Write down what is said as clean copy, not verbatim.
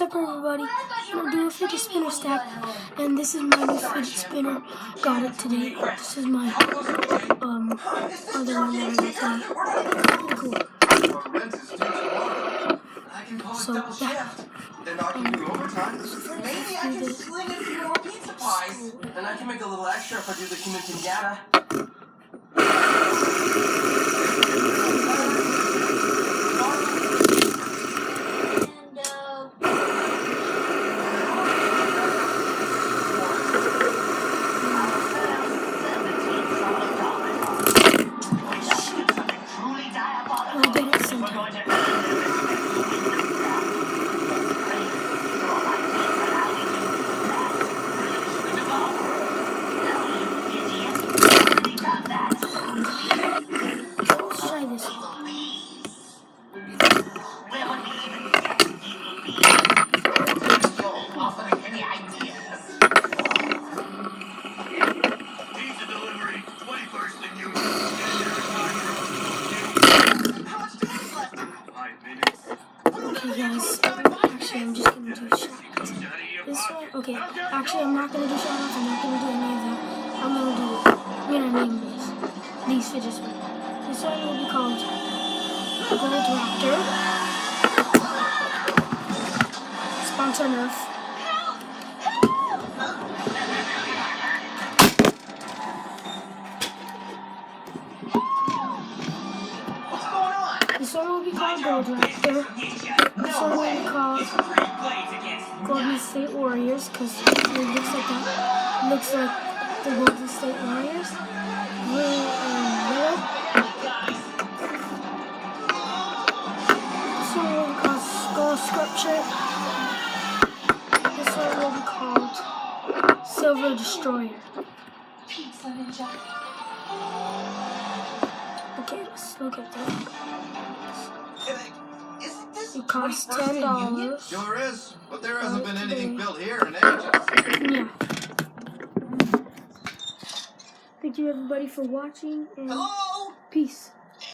What's up, everybody? I'm gonna do a fidget spinner stack, and this is my new fidget spinner. Got it today. This is my other one that I got today. Cool. So yeah. Maybe I can sling a few more pizza pies, and I can make a little extra if I do the quinceañera. I'll get it sometime. Let's try this one. Pizza delivery, 21st and you. 5 minutes. Okay, guys. Actually, I'm just gonna do shoutouts. This one, okay. Actually, I'm not gonna do shoutouts. I'm not gonna do any of that. I'm gonna name these fidget spinners. This one will be called Gold Raptor. Sponsor Nerf. This one will be called Gold Raptor. This one will be called Golden State Warriors, because it looks like that. Looks like the Golden State Warriors. Blue and yellow. This one will be called Skull Sculpture. This one will be called Silver Destroyer. Okay, let's look at that. It costs $10. Sure is, but there hasn't been anything built here in ages. Yeah. Thank you, everybody, for watching, and Hello? peace.